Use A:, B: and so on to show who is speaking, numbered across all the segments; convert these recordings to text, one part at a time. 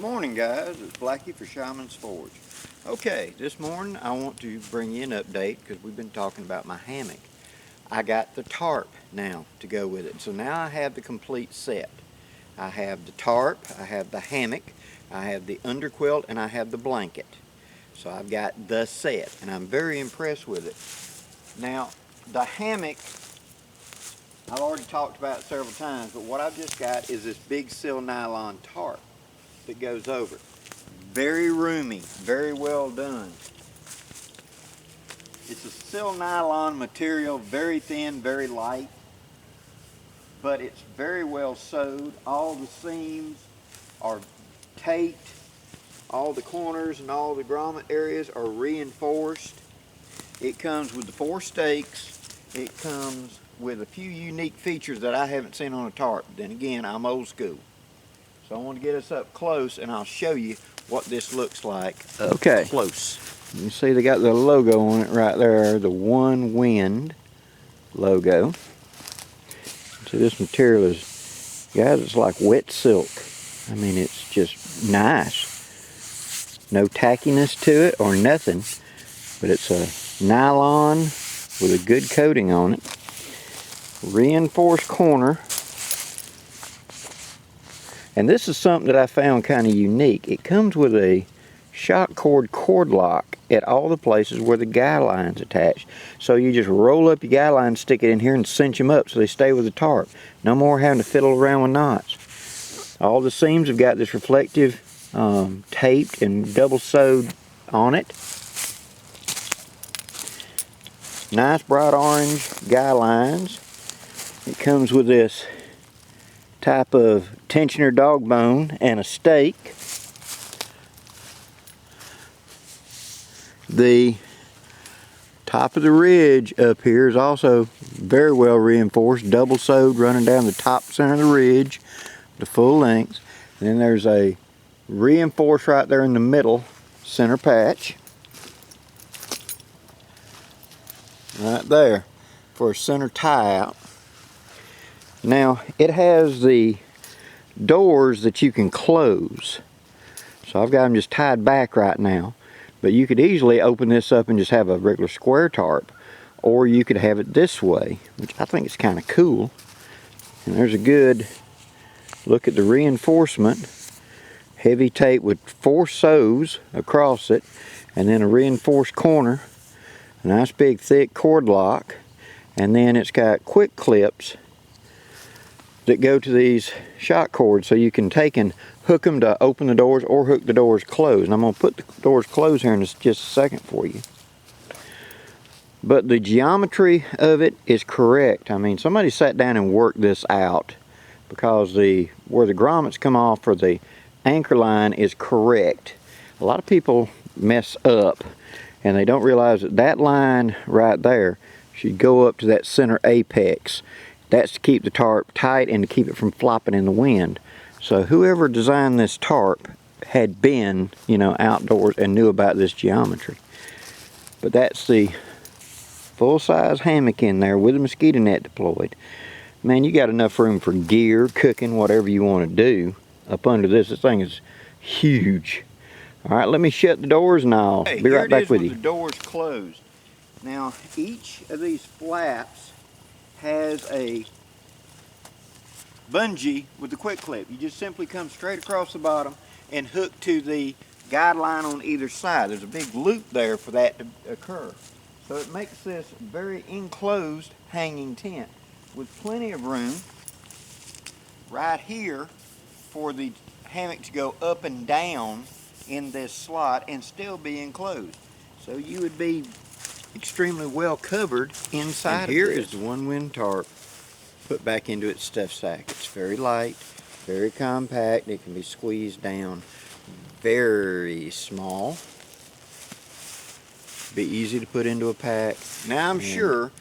A: Good morning, guys. It's Blackie for Shaman's Forge. Okay, this morning I want to bring you an update because we've been talking about my hammock. I got the tarp now to go with it. So now I have the complete set. I have the tarp, I have the hammock, I have the underquilt, and I have the blanket. So I've got the set, and I'm very impressed with it. Now, the hammock, I've already talked about it several times, but what I've just got is this big sil nylon tarp that goes over it. Very roomy, very well done. It's a sil nylon material, very thin, very light, but it's very well sewed. All the seams are taped, all the corners and all the grommet areas are reinforced. It comes with the 4 stakes. It comes with a few unique features that I haven't seen on a tarp. Then again, I'm old school. So I want to get us up close and I'll show you what this looks like up close. You see they got the logo on it right there, the One Wind logo. So this material is, guys, it's like wet silk. I mean, it's just nice. No tackiness to it or nothing, but it's a nylon with a good coating on it. Reinforced corner. And this is something that I found kind of unique. It comes with a shock cord lock at all the places where the guy line's attached. So you just roll up your guy line, stick it in here and cinch them up so they stay with the tarp. No more having to fiddle around with knots. All the seams have got this reflective taped and double sewed on it. Nice bright orange guy lines. It comes with this type of tensioner dog bone and a stake. The top of the ridge up here is also very well reinforced, double sewed running down the top center of the ridge, the full length. And then there's a reinforced right there in the middle center patch. Right there for a center tie out. Now it has the doors that you can close. So I've got them just tied back right now. But you could easily open this up and just have a regular square tarp. Or you could have it this way, which I think is kind of cool. And there's a good look at the reinforcement. Heavy tape with 4 sews across it. And then a reinforced corner. A nice big thick cord lock. And then it's got quick clips that go to these shock cords, so you can take and hook them to open the doors or hook the doors closed. And I'm going to put the doors closed here in just a second for you. But the geometry of it is correct. I mean, somebody sat down and worked this out, because where the grommets come off for the anchor line is correct. A lot of people mess up and they don't realize that that line right there should go up to that center apex. That's to keep the tarp tight and to keep it from flopping in the wind. So whoever designed this tarp had been, outdoors and knew about this geometry. But that's the full-size hammock in there with a mosquito net deployed. Man, you got enough room for gear, cooking, whatever you want to do up under this. This thing is huge. All right, let me shut the doors and I'll be right back with you. The doors closed. Now, each of these flaps has a bungee with the quick clip. You just simply come straight across the bottom and hook to the guide line on either side. There's a big loop there for that to occur. So it makes this very enclosed hanging tent with plenty of room right here for the hammock to go up and down in this slot and still be enclosed. So you would be extremely well covered inside. And here is the One Wind tarp put back into its stuff sack. It's very light, very compact. It can be squeezed down. Very small. Be easy to put into a pack. Now I'm sure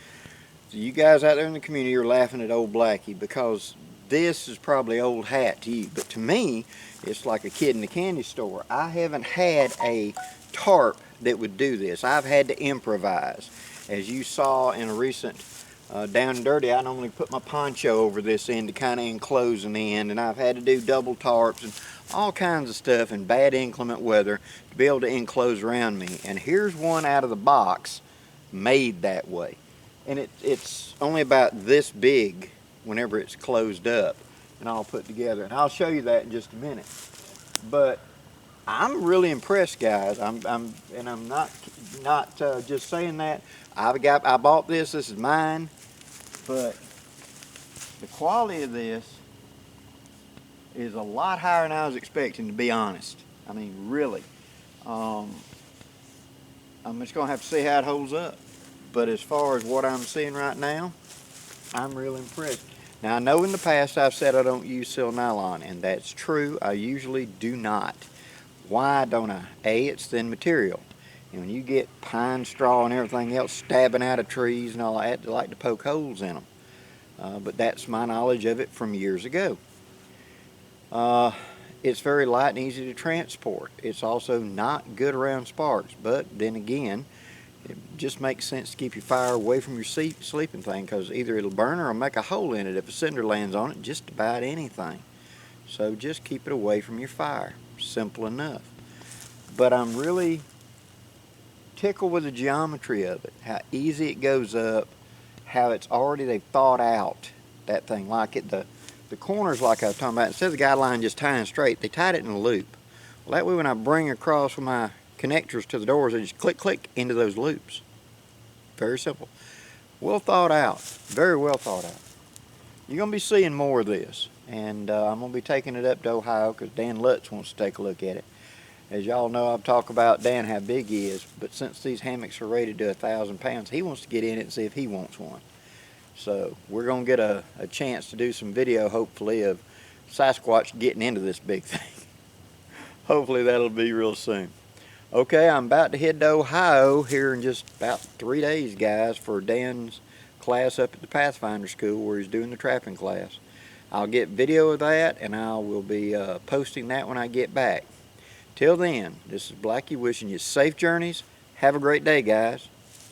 A: you guys out there in the community are laughing at old Blackie, because this is probably old hat to you, but to me it's like a kid in the candy store. I haven't had a tarp that would do this. I've had to improvise. As you saw in a recent Down and Dirty, I normally put my poncho over this end to kind of enclose an end, and I've had to do double tarps and all kinds of stuff in bad inclement weather to be able to enclose around me. And here's one out of the box made that way. And it's only about this big whenever it's closed up and all put together. And I'll show you that in just a minute. But I'm really impressed, guys. I'm not just saying that. I bought this. This is mine. But the quality of this is a lot higher than I was expecting, to be honest. I mean, really. I'm just gonna have to see how it holds up. But as far as what I'm seeing right now, I'm really impressed. Now, I know in the past I've said I don't use sil nylon, and that's true. I usually do not. Why don't I? A, it's thin material. And when you get pine straw and everything else stabbing out of trees and all that, they like to poke holes in them. But that's my knowledge of it from years ago. It's very light and easy to transport. It's also not good around sparks, but then again, it just makes sense to keep your fire away from your sleeping thing, because either it'll burn or it'll make a hole in it if a cinder lands on it, just about anything. So just keep it away from your fire. Simple enough. But I'm really tickled with the geometry of it, how easy it goes up, how it's already, they've thought out that thing. Like the corners, like I was talking about, instead of the guideline just tying straight, they tied it in a loop. Well, that way when I bring across with my connectors to the doors, they just click, click into those loops. Very simple. Well thought out. Very well thought out. You're going to be seeing more of this. And I'm going to be taking it up to Ohio because Dan Lutz wants to take a look at it. As y'all know, I've talked about Dan, how big he is. But since these hammocks are rated to 1,000 pounds, he wants to get in it and see if he wants one. So we're going to get a chance to do some video, hopefully, of Sasquatch getting into this big thing. Hopefully that'll be real soon. Okay, I'm about to head to Ohio here in just about 3 days, guys, for Dan's class up at the Pathfinder School where he's doing the trapping class. I'll get video of that, and I will be posting that when I get back. Till then, this is Blackie wishing you safe journeys. Have a great day, guys.